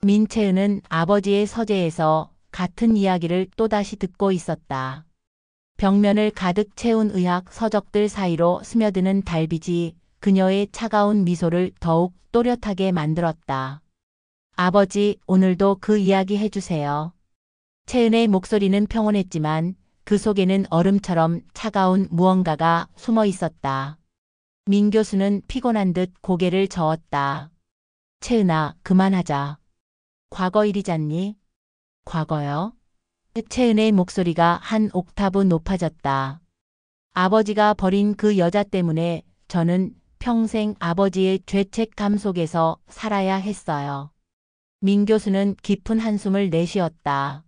민채은은 아버지의 서재에서 같은 이야기를 또다시 듣고 있었다. 벽면을 가득 채운 의학 서적들 사이로 스며드는 달빛이 그녀의 차가운 미소를 더욱 또렷하게 만들었다. 아버지, 오늘도 그 이야기 해주세요. 채은의 목소리는 평온했지만 그 속에는 얼음처럼 차가운 무언가가 숨어 있었다. 민 교수는 피곤한 듯 고개를 저었다. 채은아, 그만하자. 과거 일이잖니? 과거요? 채은의 목소리가 한 옥타브 높아졌다. 아버지가 버린 그 여자 때문에 저는 평생 아버지의 죄책감 속에서 살아야 했어요. 민 교수는 깊은 한숨을 내쉬었다.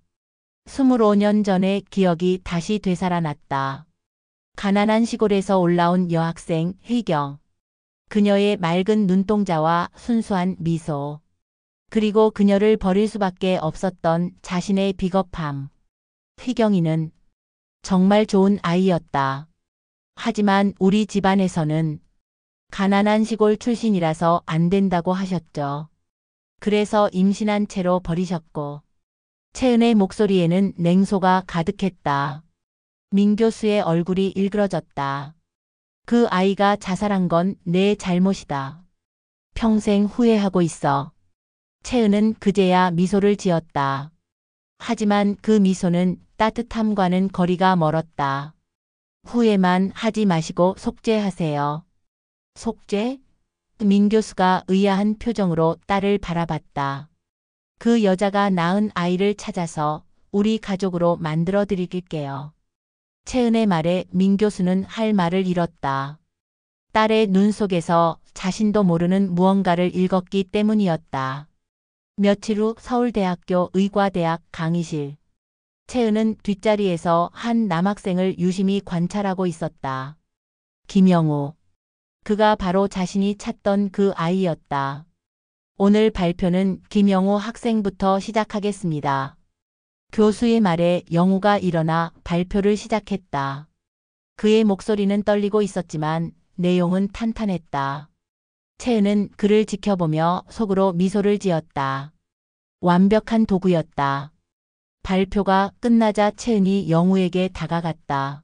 25년 전의 기억이 다시 되살아났다. 가난한 시골에서 올라온 여학생 희경. 그녀의 맑은 눈동자와 순수한 미소. 그리고 그녀를 버릴 수밖에 없었던 자신의 비겁함. 희경이는 정말 좋은 아이였다. 하지만 우리 집안에서는 가난한 시골 출신이라서 안 된다고 하셨죠. 그래서 임신한 채로 버리셨고. 채은의 목소리에는 냉소가 가득했다. 민 교수의 얼굴이 일그러졌다. 그 아이가 자살한 건 내 잘못이다. 평생 후회하고 있어. 채은은 그제야 미소를 지었다. 하지만 그 미소는 따뜻함과는 거리가 멀었다. 후회만 하지 마시고 속죄하세요. 속죄? 민 교수가 의아한 표정으로 딸을 바라봤다. 그 여자가 낳은 아이를 찾아서 우리 가족으로 만들어 드릴게요. 채은의 말에 민 교수는 할 말을 잃었다. 딸의 눈 속에서 자신도 모르는 무언가를 읽었기 때문이었다. 며칠 후 서울대학교 의과대학 강의실. 채은은 뒷자리에서 한 남학생을 유심히 관찰하고 있었다. 김영우. 그가 바로 자신이 찾던 그 아이였다. 오늘 발표는 김영우 학생부터 시작하겠습니다. 교수의 말에 영우가 일어나 발표를 시작했다. 그의 목소리는 떨리고 있었지만 내용은 탄탄했다. 채은은 그를 지켜보며 속으로 미소를 지었다. 완벽한 도구였다. 발표가 끝나자 채은이 영우에게 다가갔다.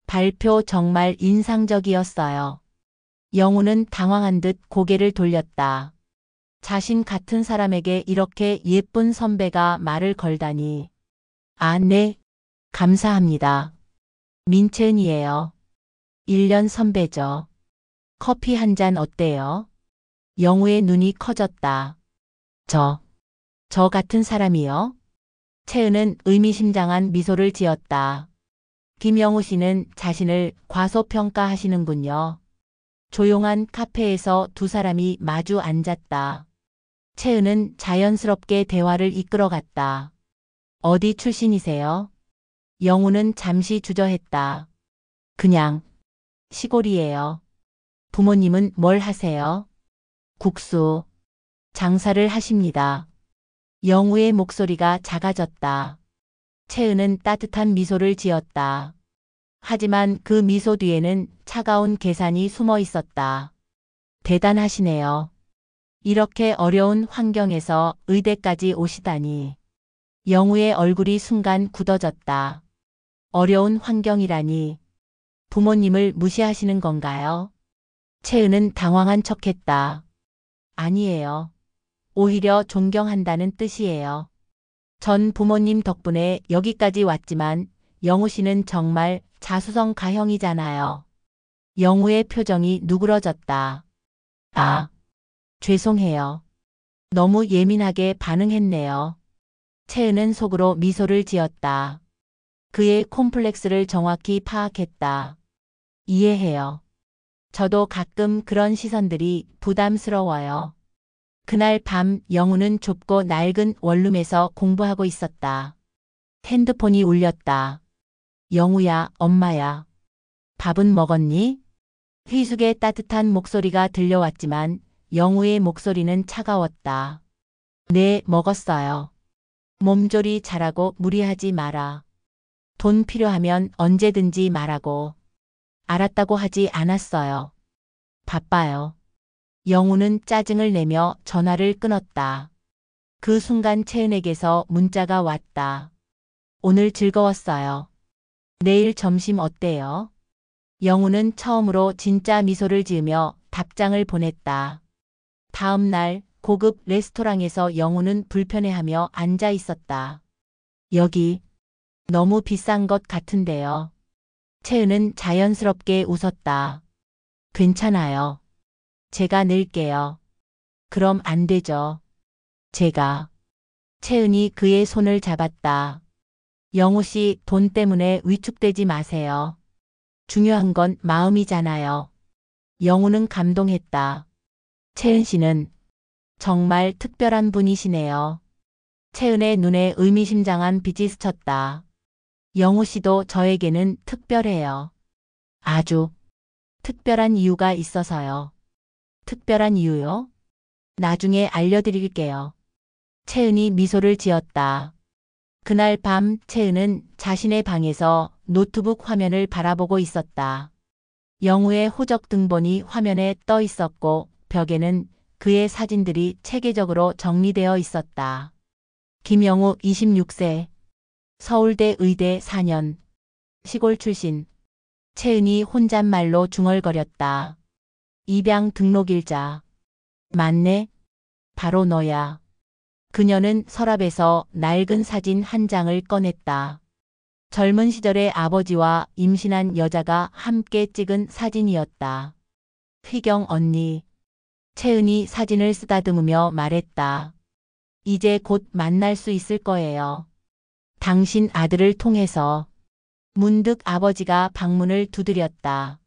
발표 정말 인상적이었어요. 영우는 당황한 듯 고개를 돌렸다. 자신 같은 사람에게 이렇게 예쁜 선배가 말을 걸다니. 아, 네. 감사합니다. 민채은이에요. 1년 선배죠. 커피 한 잔 어때요? 영우의 눈이 커졌다. 저 같은 사람이요? 채은은 의미심장한 미소를 지었다. 김영우 씨는 자신을 과소평가하시는군요. 조용한 카페에서 두 사람이 마주 앉았다. 채은은 자연스럽게 대화를 이끌어갔다. 어디 출신이세요? 영우는 잠시 주저했다. 그냥 시골이에요. 부모님은 뭘 하세요? 국수. 장사를 하십니다. 영우의 목소리가 작아졌다. 채은은 따뜻한 미소를 지었다. 하지만 그 미소 뒤에는 차가운 계산이 숨어 있었다. 대단하시네요. 이렇게 어려운 환경에서 의대까지 오시다니. 영우의 얼굴이 순간 굳어졌다. 어려운 환경이라니. 부모님을 무시하시는 건가요? 채은은 당황한 척했다. 아니에요. 오히려 존경한다는 뜻이에요. 전 부모님 덕분에 여기까지 왔지만 영우 씨는 정말 자수성 가형이잖아요. 영우의 표정이 누그러졌다. 아, 죄송해요. 너무 예민하게 반응했네요. 채은은 속으로 미소를 지었다. 그의 콤플렉스를 정확히 파악했다. 이해해요. 저도 가끔 그런 시선들이 부담스러워요. 그날 밤 영우는 좁고 낡은 원룸에서 공부하고 있었다. 핸드폰이 울렸다. 영우야, 엄마야. 밥은 먹었니? 희숙의 따뜻한 목소리가 들려왔지만 영우의 목소리는 차가웠다. 네, 먹었어요. 몸조리 잘하고 무리하지 마라. 돈 필요하면 언제든지 말하고. 알았다고 하지 않았어요. 바빠요. 영우는 짜증을 내며 전화를 끊었다. 그 순간 채은에게서 문자가 왔다. 오늘 즐거웠어요. 내일 점심 어때요? 영우는 처음으로 진짜 미소를 지으며 답장을 보냈다. 다음 날 고급 레스토랑에서 영우는 불편해하며 앉아 있었다. 여기 너무 비싼 것 같은데요. 채은은 자연스럽게 웃었다. 괜찮아요. 제가 낼게요. 그럼 안 되죠. 제가. 채은이 그의 손을 잡았다. 영우 씨, 돈 때문에 위축되지 마세요. 중요한 건 마음이잖아요. 영우는 감동했다. 채은 씨는 정말 특별한 분이시네요. 채은의 눈에 의미심장한 빛이 스쳤다. 영우 씨도 저에게는 특별해요. 아주 특별한 이유가 있어서요. 특별한 이유요? 나중에 알려드릴게요. 채은이 미소를 지었다. 그날 밤 채은은 자신의 방에서 노트북 화면을 바라보고 있었다. 영우의 호적 등본이 화면에 떠 있었고 벽에는 그의 사진들이 체계적으로 정리되어 있었다. 김영우 26세, 서울대 의대 4년, 시골 출신. 채은이 혼잣말로 중얼거렸다. 입양 등록일자. 맞네? 바로 너야. 그녀는 서랍에서 낡은 사진 한 장을 꺼냈다. 젊은 시절의 아버지와 임신한 여자가 함께 찍은 사진이었다. 휘경 언니. 채은이 사진을 쓰다듬으며 말했다. 이제 곧 만날 수 있을 거예요. 당신 아들을 통해서. 문득 아버지가 방문을 두드렸다.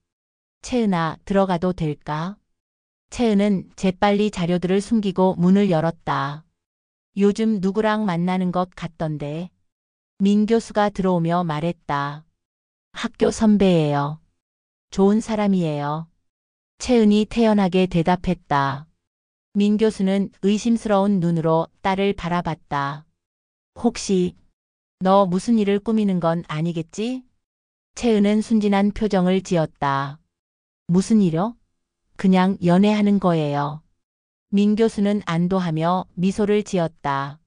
채은아, 들어가도 될까? 채은은 재빨리 자료들을 숨기고 문을 열었다. 요즘 누구랑 만나는 것 같던데. 민 교수가 들어오며 말했다. 학교 선배예요. 좋은 사람이에요. 채은이 태연하게 대답했다. 민 교수는 의심스러운 눈으로 딸을 바라봤다. 혹시 너 무슨 일을 꾸미는 건 아니겠지? 채은은 순진한 표정을 지었다. 무슨 일요? 그냥 연애하는 거예요. 민 교수는 안도하며 미소를 지었다.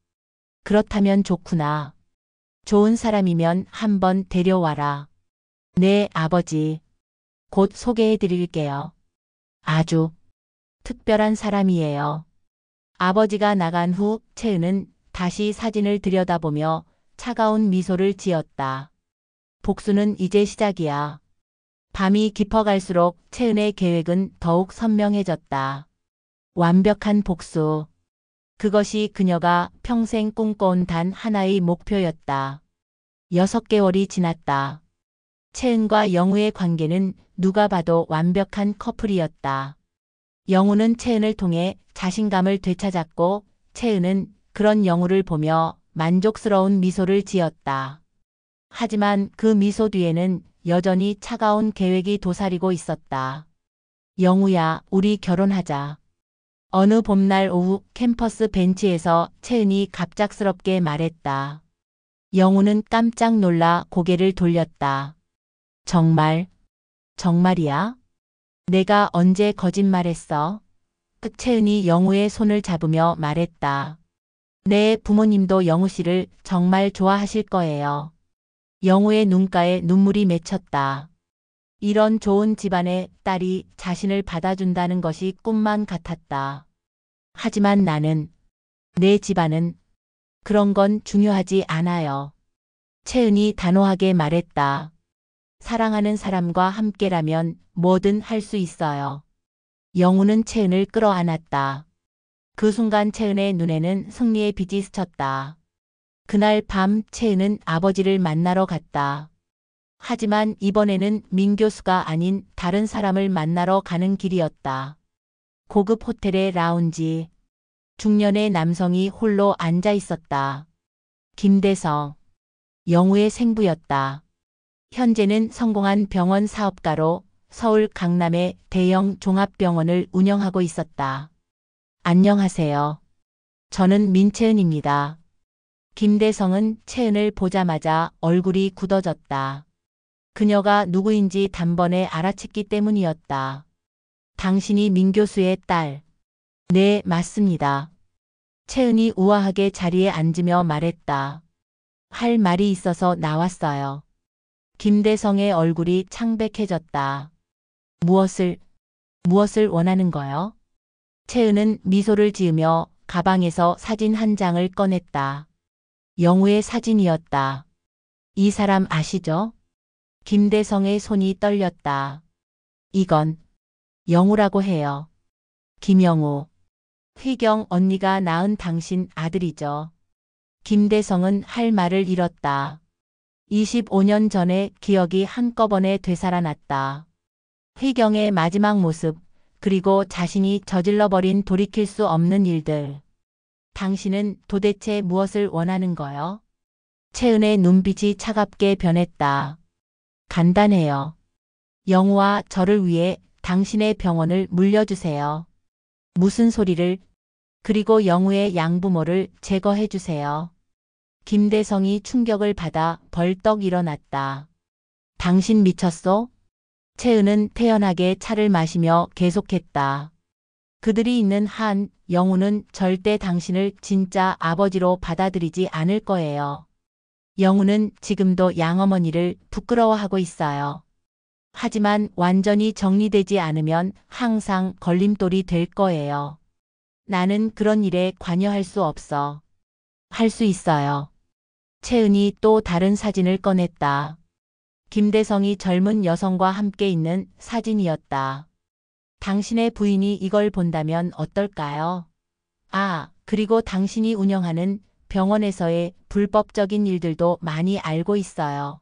그렇다면 좋구나. 좋은 사람이면 한번 데려와라. 네, 아버지. 곧 소개해 드릴게요. 아주 특별한 사람이에요. 아버지가 나간 후 채은은 다시 사진을 들여다보며 차가운 미소를 지었다. 복수는 이제 시작이야. 밤이 깊어갈수록 채은의 계획은 더욱 선명해졌다. 완벽한 복수. 그것이 그녀가 평생 꿈꿔온 단 하나의 목표였다. 6개월이 지났다. 채은과 영우의 관계는 누가 봐도 완벽한 커플이었다. 영우는 채은을 통해 자신감을 되찾았고 채은은 그런 영우를 보며 만족스러운 미소를 지었다. 하지만 그 미소 뒤에는 여전히 차가운 계획이 도사리고 있었다. 영우야, 우리 결혼하자. 어느 봄날 오후 캠퍼스 벤치에서 채은이 갑작스럽게 말했다. 영우는 깜짝 놀라 고개를 돌렸다. 정말? 정말이야? 내가 언제 거짓말했어? 채은이 영우의 손을 잡으며 말했다. 내 부모님도 영우 씨를 정말 좋아하실 거예요. 영우의 눈가에 눈물이 맺혔다. 이런 좋은 집안의 딸이 자신을 받아준다는 것이 꿈만 같았다. 하지만 나는, 내 집안은 그런 건 중요하지 않아요. 채은이 단호하게 말했다. 사랑하는 사람과 함께라면 뭐든 할 수 있어요. 영우는 채은을 끌어안았다. 그 순간 채은의 눈에는 승리의 빛이 스쳤다. 그날 밤 채은은 아버지를 만나러 갔다. 하지만 이번에는 민 교수가 아닌 다른 사람을 만나러 가는 길이었다. 고급 호텔의 라운지. 중년의 남성이 홀로 앉아 있었다. 김대성. 영우의 생부였다. 현재는 성공한 병원 사업가로 서울 강남의 대형 종합병원을 운영하고 있었다. 안녕하세요. 저는 민채은입니다. 김대성은 채은을 보자마자 얼굴이 굳어졌다. 그녀가 누구인지 단번에 알아챘기 때문이었다. 당신이 민 교수의 딸. 네, 맞습니다. 채은이 우아하게 자리에 앉으며 말했다. 할 말이 있어서 나왔어요. 김대성의 얼굴이 창백해졌다. 무엇을 원하는 거요? 채은은 미소를 지으며 가방에서 사진 한 장을 꺼냈다. 영우의 사진이었다. 이 사람 아시죠? 김대성의 손이 떨렸다. 이건 영우라고 해요. 김영우. 휘경 언니가 낳은 당신 아들이죠. 김대성은 할 말을 잃었다. 25년 전의 기억이 한꺼번에 되살아났다. 휘경의 마지막 모습, 그리고 자신이 저질러버린 돌이킬 수 없는 일들. 당신은 도대체 무엇을 원하는 거요? 채은의 눈빛이 차갑게 변했다. 간단해요. 영우와 저를 위해 당신의 병원을 물려주세요. 무슨 소리를? 그리고 영우의 양부모를 제거해 주세요. 김대성이 충격을 받아 벌떡 일어났다. 당신 미쳤소? 채은은 태연하게 차를 마시며 계속했다. 그들이 있는 한, 영우는 절대 당신을 진짜 아버지로 받아들이지 않을 거예요. 영우는 지금도 양어머니를 부끄러워하고 있어요. 하지만 완전히 정리되지 않으면 항상 걸림돌이 될 거예요. 나는 그런 일에 관여할 수 없어. 할 수 있어요. 채은이 또 다른 사진을 꺼냈다. 김대성이 젊은 여성과 함께 있는 사진이었다. 당신의 부인이 이걸 본다면 어떨까요? 아, 그리고 당신이 운영하는 병원에서의 불법적인 일들도 많이 알고 있어요.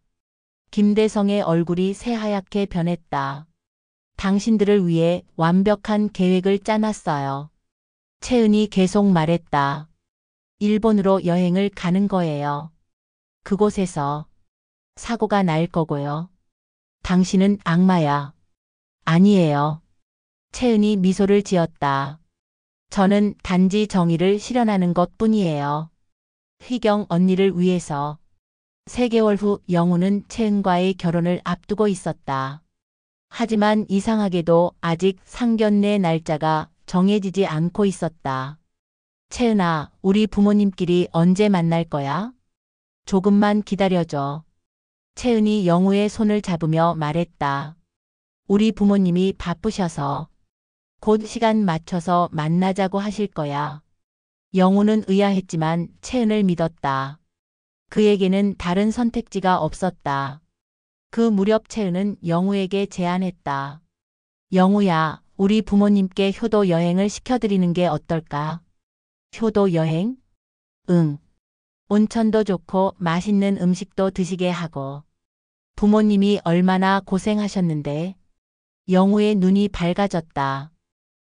김대성의 얼굴이 새하얗게 변했다. 당신들을 위해 완벽한 계획을 짜놨어요. 채은이 계속 말했다. 일본으로 여행을 가는 거예요. 그곳에서 사고가 날 거고요. 당신은 악마야. 아니에요. 채은이 미소를 지었다. 저는 단지 정의를 실현하는 것 뿐이에요. 휘경 언니를 위해서. 3개월 후 영우는 채은과의 결혼을 앞두고 있었다. 하지만 이상하게도 아직 상견례 날짜가 정해지지 않고 있었다. 채은아, 우리 부모님끼리 언제 만날 거야? 조금만 기다려줘. 채은이 영우의 손을 잡으며 말했다. 우리 부모님이 바쁘셔서 곧 시간 맞춰서 만나자고 하실 거야. 영우는 의아했지만 채은을 믿었다. 그에게는 다른 선택지가 없었다. 그 무렵 채은은 영우에게 제안했다. 영우야, 우리 부모님께 효도 여행을 시켜드리는 게 어떨까? 효도 여행? 응. 온천도 좋고 맛있는 음식도 드시게 하고. 부모님이 얼마나 고생하셨는데. 영우의 눈이 밝아졌다.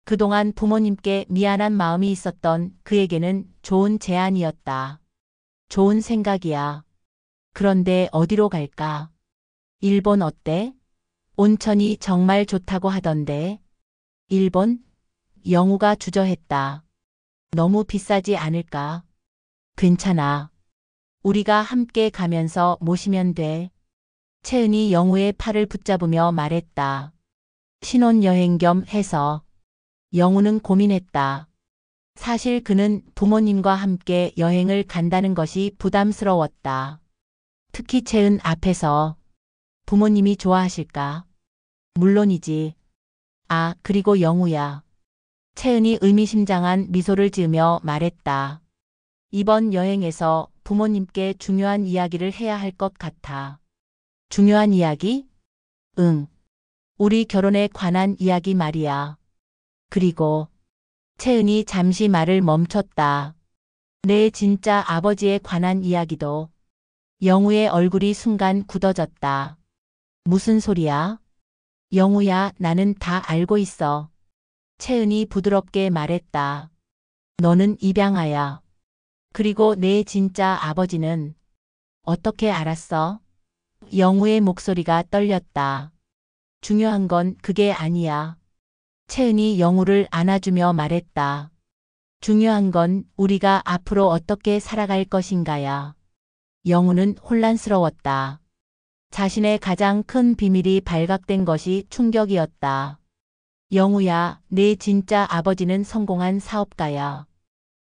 그동안 부모님께 미안한 마음이 있었던 그에게는 좋은 제안이었다. 좋은 생각이야. 그런데 어디로 갈까? 일본 어때? 온천이 정말 좋다고 하던데. 일본? 영우가 주저했다. 너무 비싸지 않을까? 괜찮아. 우리가 함께 가면서 모시면 돼. 채은이 영우의 팔을 붙잡으며 말했다. 신혼여행 겸 해서. 영우는 고민했다. 사실 그는 부모님과 함께 여행을 간다는 것이 부담스러웠다. 특히 채은 앞에서. 부모님이 좋아하실까? 물론이지. 아, 그리고 영우야. 채은이 의미심장한 미소를 지으며 말했다. 이번 여행에서 부모님께 중요한 이야기를 해야 할 것 같아. 중요한 이야기? 응. 우리 결혼에 관한 이야기 말이야. 그리고 채은이 잠시 말을 멈췄다. 내 진짜 아버지에 관한 이야기도. 영우의 얼굴이 순간 굳어졌다. 무슨 소리야? 영우야, 나는 다 알고 있어. 채은이 부드럽게 말했다. 너는 입양아야. 그리고 내 진짜 아버지는 어떻게 알았어? 영우의 목소리가 떨렸다. 중요한 건 그게 아니야. 채은이 영우를 안아주며 말했다. 중요한 건 우리가 앞으로 어떻게 살아갈 것인가야. 영우는 혼란스러웠다. 자신의 가장 큰 비밀이 발각된 것이 충격이었다. 영우야, 내 진짜 아버지는 성공한 사업가야.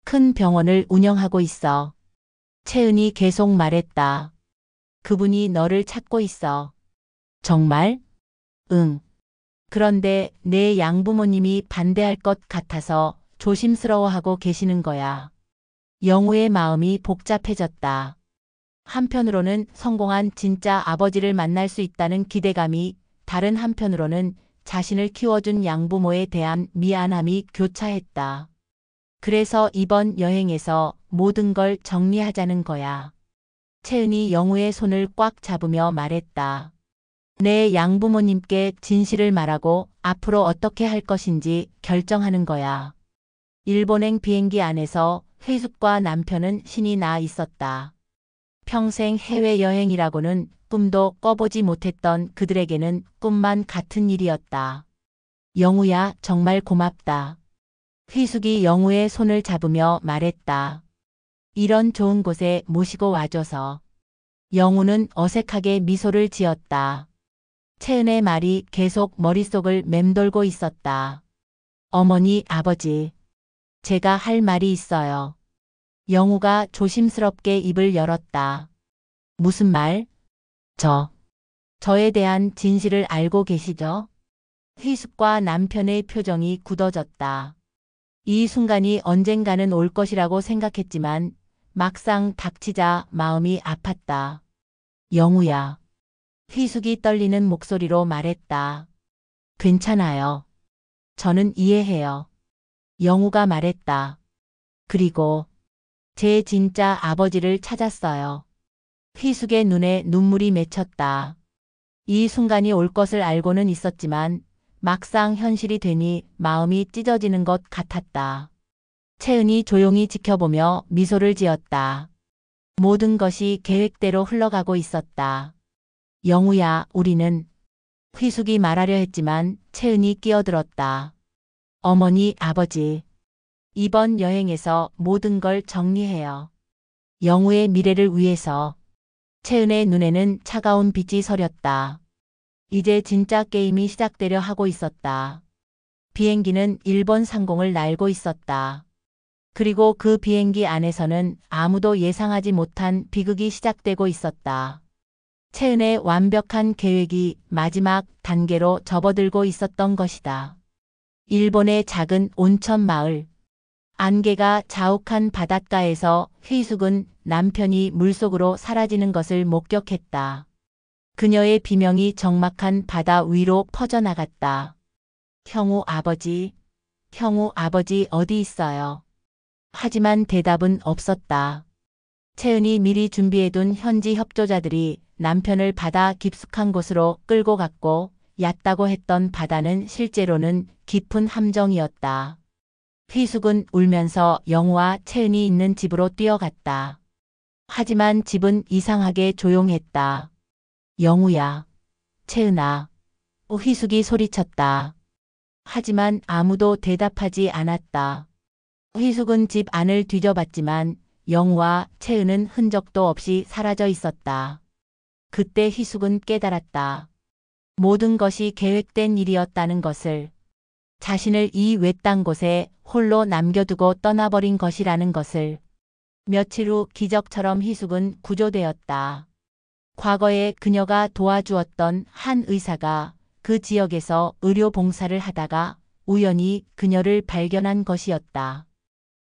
큰 병원을 운영하고 있어. 채은이 계속 말했다. 그분이 너를 찾고 있어. 정말? 응. 그런데 내 양부모님이 반대할 것 같아서 조심스러워하고 계시는 거야. 영우의 마음이 복잡해졌다. 한편으로는 성공한 진짜 아버지를 만날 수 있다는 기대감이, 다른 한편으로는 자신을 키워준 양부모에 대한 미안함이 교차했다. 그래서 이번 여행에서 모든 걸 정리하자는 거야. 채은이 영우의 손을 꽉 잡으며 말했다. 내 양부모님께 진실을 말하고 앞으로 어떻게 할 것인지 결정하는 거야. 일본행 비행기 안에서 회숙과 남편은 신이 나 있었다. 평생 해외여행이라고는 꿈도 꿔보지 못했던 그들에게는 꿈만 같은 일이었다. 영우야, 정말 고맙다. 희숙이 영우의 손을 잡으며 말했다. 이런 좋은 곳에 모시고 와줘서. 영우는 어색하게 미소를 지었다. 채은의 말이 계속 머릿속을 맴돌고 있었다. 어머니, 아버지. 제가 할 말이 있어요. 영우가 조심스럽게 입을 열었다. 무슨 말? 저에 대한 진실을 알고 계시죠? 희숙과 남편의 표정이 굳어졌다. 이 순간이 언젠가는 올 것이라고 생각했지만 막상 닥치자 마음이 아팠다. 영우야. 희숙이 떨리는 목소리로 말했다. 괜찮아요. 저는 이해해요. 영우가 말했다. 그리고 제 진짜 아버지를 찾았어요. 희숙의 눈에 눈물이 맺혔다. 이 순간이 올 것을 알고는 있었지만 막상 현실이 되니 마음이 찢어지는 것 같았다. 채은이 조용히 지켜보며 미소를 지었다. 모든 것이 계획대로 흘러가고 있었다. 영우야, 우리는. 희숙이 말하려 했지만 채은이 끼어들었다. 어머니, 아버지. 이번 여행에서 모든 걸 정리해요. 영우의 미래를 위해서. 채은의 눈에는 차가운 빛이 서렸다. 이제 진짜 게임이 시작되려 하고 있었다. 비행기는 일본 상공을 날고 있었다. 그리고 그 비행기 안에서는 아무도 예상하지 못한 비극이 시작되고 있었다. 채은의 완벽한 계획이 마지막 단계로 접어들고 있었던 것이다. 일본의 작은 온천 마을. 안개가 자욱한 바닷가에서 희숙은 남편이 물속으로 사라지는 것을 목격했다. 그녀의 비명이 적막한 바다 위로 퍼져나갔다. 형우 아버지 어디 있어요? 하지만 대답은 없었다. 채은이 미리 준비해둔 현지 협조자들이 남편을 바다 깊숙한 곳으로 끌고 갔고, 얕다고 했던 바다는 실제로는 깊은 함정이었다. 희숙은 울면서 영우와 채은이 있는 집으로 뛰어갔다. 하지만 집은 이상하게 조용했다. 영우야, 채은아. 희숙이 소리쳤다. 하지만 아무도 대답하지 않았다. 희숙은 집 안을 뒤져봤지만 영우와 채은은 흔적도 없이 사라져 있었다. 그때 희숙은 깨달았다. 모든 것이 계획된 일이었다는 것을. 자신을 이 외딴 곳에 홀로 남겨두고 떠나버린 것이라는 것을. 며칠 후 기적처럼 희숙은 구조되었다. 과거에 그녀가 도와주었던 한 의사가 그 지역에서 의료 봉사를 하다가 우연히 그녀를 발견한 것이었다.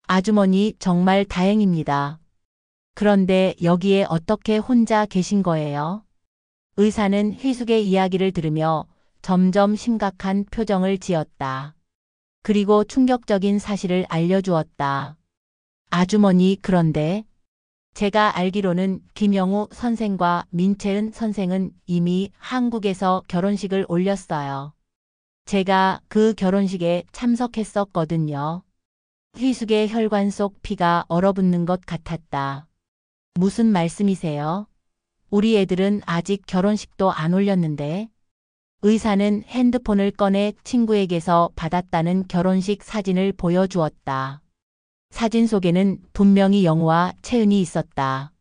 아주머니, 정말 다행입니다. 그런데 여기에 어떻게 혼자 계신 거예요? 의사는 희숙의 이야기를 들으며 점점 심각한 표정을 지었다. 그리고 충격적인 사실을 알려주었다. 아주머니, 그런데 제가 알기로는 김영우 선생과 민채은 선생은 이미 한국에서 결혼식을 올렸어요. 제가 그 결혼식에 참석했었거든요. 희숙의 혈관 속 피가 얼어붙는 것 같았다. 무슨 말씀이세요? 우리 애들은 아직 결혼식도 안 올렸는데. 의사는 핸드폰을 꺼내 친구에게서 받았다는 결혼식 사진을 보여주었다. 사진 속에는 분명히 영우와 채은이 있었다.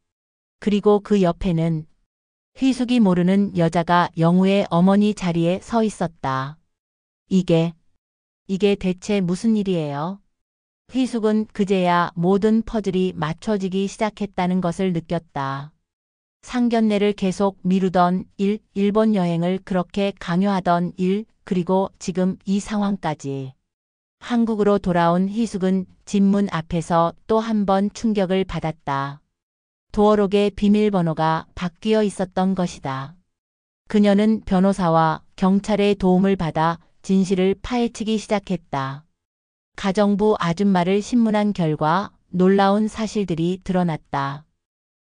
그리고 그 옆에는 희숙이 모르는 여자가 영우의 어머니 자리에 서 있었다. 이게 대체 무슨 일이에요? 희숙은 그제야 모든 퍼즐이 맞춰지기 시작했다는 것을 느꼈다. 상견례를 계속 미루던 일본 여행을 그렇게 강요하던 그리고 지금 이 상황까지. 한국으로 돌아온 희숙은 집 문 앞에서 또 한 번 충격을 받았다. 도어록의 비밀번호가 바뀌어 있었던 것이다. 그녀는 변호사와 경찰의 도움을 받아 진실을 파헤치기 시작했다. 가정부 아줌마를 신문한 결과 놀라운 사실들이 드러났다.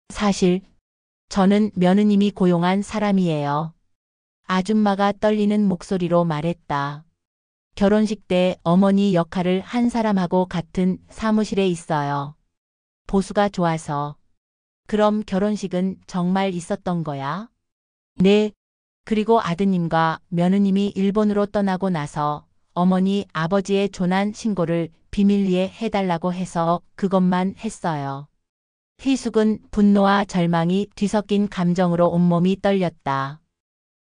사실, 저는 며느님이 고용한 사람이에요. 아줌마가 떨리는 목소리로 말했다. 결혼식 때 어머니 역할을 한 사람하고 같은 사무실에 있어요. 보수가 좋아서. 그럼 결혼식은 정말 있었던 거야? 네. 그리고 아드님과 며느님이 일본으로 떠나고 나서 어머니 아버지의 조난 신고를 비밀리에 해달라고 해서 그것만 했어요. 희숙은 분노와 절망이 뒤섞인 감정으로 온몸이 떨렸다.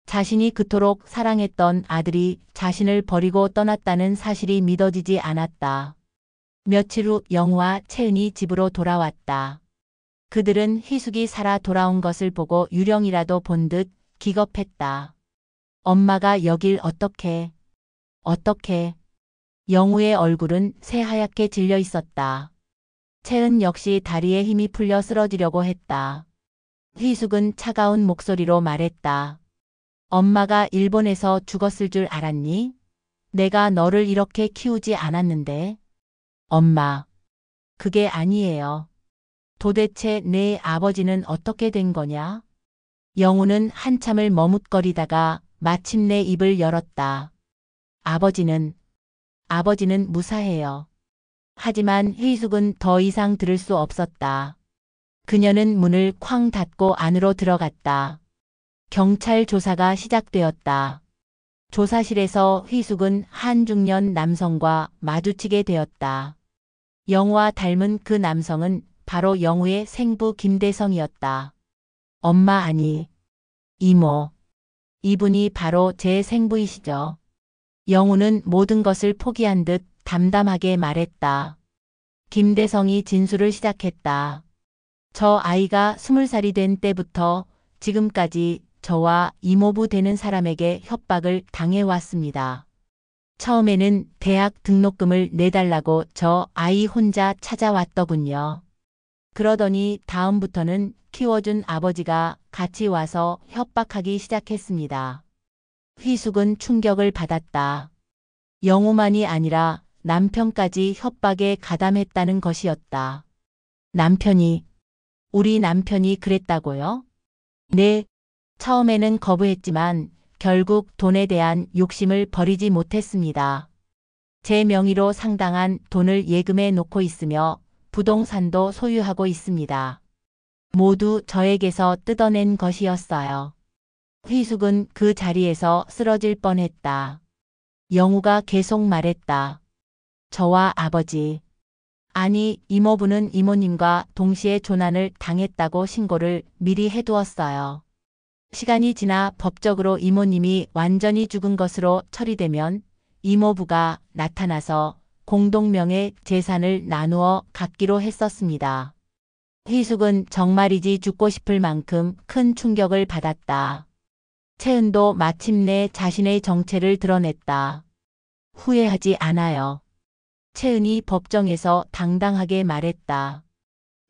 자신이 그토록 사랑했던 아들이 자신을 버리고 떠났다는 사실이 믿어지지 않았다. 며칠 후 영우와 채은이 집으로 돌아왔다. 그들은 희숙이 살아 돌아온 것을 보고 유령이라도 본 듯 기겁했다. 엄마가 여길 어떻게? 영우의 얼굴은 새하얗게 질려 있었다. 채은 역시 다리에 힘이 풀려 쓰러지려고 했다. 희숙은 차가운 목소리로 말했다. 엄마가 일본에서 죽었을 줄 알았니? 내가 너를 이렇게 키우지 않았는데. 엄마, 그게 아니에요. 도대체 내 아버지는 어떻게 된 거냐? 영우는 한참을 머뭇거리다가 마침내 입을 열었다. 아버지는 무사해요. 하지만 희숙은 더 이상 들을 수 없었다. 그녀는 문을 쾅 닫고 안으로 들어갔다. 경찰 조사가 시작되었다. 조사실에서 희숙은 한 중년 남성과 마주치게 되었다. 영우와 닮은 그 남성은 바로 영우의 생부 김대성이었다. 엄마 아니, 이모. 이분이 바로 제 생부이시죠. 영우는 모든 것을 포기한 듯 담담하게 말했다. 김대성이 진술을 시작했다. 저 아이가 20살이 된 때부터 지금까지 저와 이모부 되는 사람에게 협박을 당해왔습니다. 처음에는 대학 등록금을 내달라고 저 아이 혼자 찾아왔더군요. 그러더니 다음부터는 키워준 아버지가 같이 와서 협박하기 시작했습니다. 희숙은 충격을 받았다. 영우만이 아니라 남편까지 협박에 가담했다는 것이었다. 우리 남편이 그랬다고요? 네. 처음에는 거부했지만 결국 돈에 대한 욕심을 버리지 못했습니다. 제 명의로 상당한 돈을 예금해 놓고 있으며 부동산도 소유하고 있습니다. 모두 저에게서 뜯어낸 것이었어요. 희숙은 그 자리에서 쓰러질 뻔했다. 영우가 계속 말했다. 저와 아버지, 아니 이모부는 이모님과 동시에 조난을 당했다고 신고를 미리 해두었어요. 시간이 지나 법적으로 이모님이 완전히 죽은 것으로 처리되면 이모부가 나타나서 공동명의 재산을 나누어 갖기로 했었습니다. 희숙은 정말이지 죽고 싶을 만큼 큰 충격을 받았다. 채은도 마침내 자신의 정체를 드러냈다. 후회하지 않아요. 채은이 법정에서 당당하게 말했다.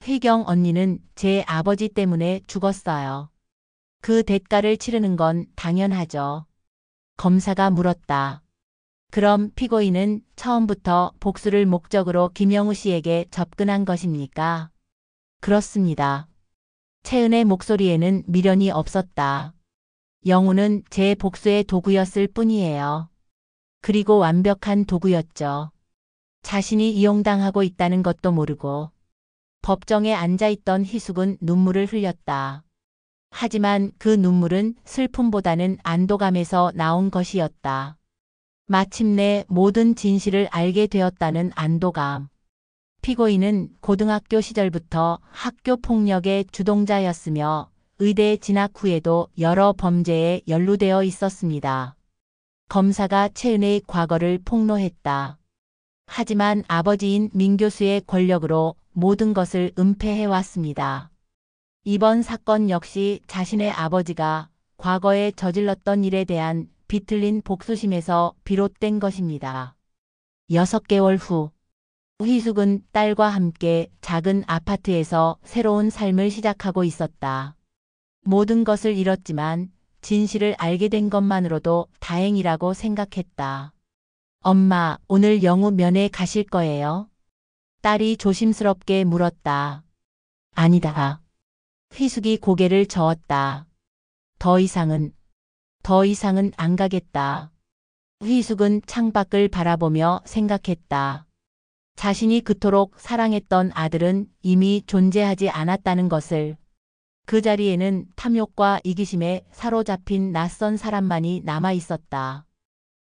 희경 언니는 제 아버지 때문에 죽었어요. 그 대가를 치르는 건 당연하죠. 검사가 물었다. 그럼 피고인은 처음부터 복수를 목적으로 김영우 씨에게 접근한 것입니까? 그렇습니다. 채은의 목소리에는 미련이 없었다. 영우는 제 복수의 도구였을 뿐이에요. 그리고 완벽한 도구였죠. 자신이 이용당하고 있다는 것도 모르고. 법정에 앉아있던 희숙은 눈물을 흘렸다. 하지만 그 눈물은 슬픔보다는 안도감에서 나온 것이었다. 마침내 모든 진실을 알게 되었다는 안도감. 피고인은 고등학교 시절부터 학교 폭력의 주동자였으며 의대 진학 후에도 여러 범죄에 연루되어 있었습니다. 검사가 채은의 과거를 폭로했다. 하지만 아버지인 민 교수의 권력으로 모든 것을 은폐해왔습니다. 이번 사건 역시 자신의 아버지가 과거에 저질렀던 일에 대한 비틀린 복수심에서 비롯된 것입니다. 6개월 후, 희숙은 딸과 함께 작은 아파트에서 새로운 삶을 시작하고 있었다. 모든 것을 잃었지만 진실을 알게 된 것만으로도 다행이라고 생각했다. 엄마, 오늘 영우 면회 가실 거예요? 딸이 조심스럽게 물었다. 아니다. 희숙이 고개를 저었다. 더 이상은 안 가겠다. 희숙은 창밖을 바라보며 생각했다. 자신이 그토록 사랑했던 아들은 이미 존재하지 않았다는 것을. 그 자리에는 탐욕과 이기심에 사로잡힌 낯선 사람만이 남아 있었다.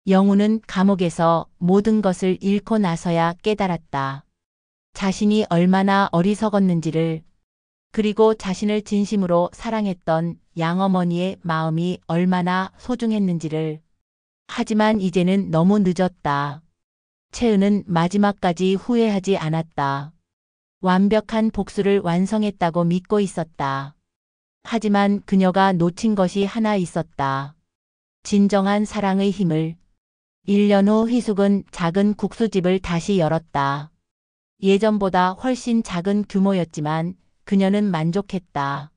영우는 감옥에서 모든 것을 잃고 나서야 깨달았다. 자신이 얼마나 어리석었는지를, 그리고 자신을 진심으로 사랑했던 양어머니의 마음이 얼마나 소중했는지를. 하지만 이제는 너무 늦었다. 채은은 마지막까지 후회하지 않았다. 완벽한 복수를 완성했다고 믿고 있었다. 하지만 그녀가 놓친 것이 하나 있었다. 진정한 사랑의 힘을. 1년 후 희숙은 작은 국수집을 다시 열었다. 예전보다 훨씬 작은 규모였지만 그녀는 만족했다.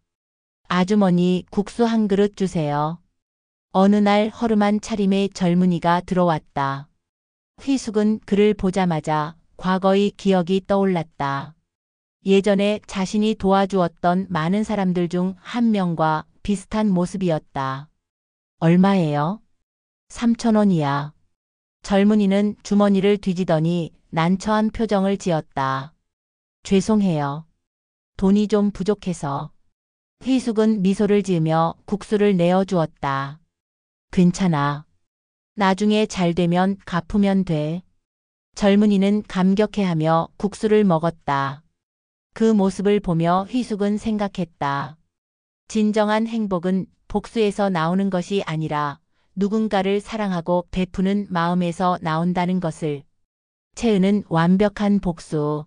아주머니, 국수 한 그릇 주세요. 어느 날 허름한 차림의 젊은이가 들어왔다. 희숙은 그를 보자마자 과거의 기억이 떠올랐다. 예전에 자신이 도와주었던 많은 사람들 중 한 명과 비슷한 모습이었다. 얼마예요? 3,000원이야. 젊은이는 주머니를 뒤지더니 난처한 표정을 지었다. 죄송해요. 돈이 좀 부족해서. 희숙은 미소를 지으며 국수를 내어주었다. 괜찮아. 나중에 잘 되면 갚으면 돼. 젊은이는 감격해하며 국수를 먹었다. 그 모습을 보며 희숙은 생각했다. 진정한 행복은 복수에서 나오는 것이 아니라 누군가를 사랑하고 베푸는 마음에서 나온다는 것을. 채은은 완벽한 복수,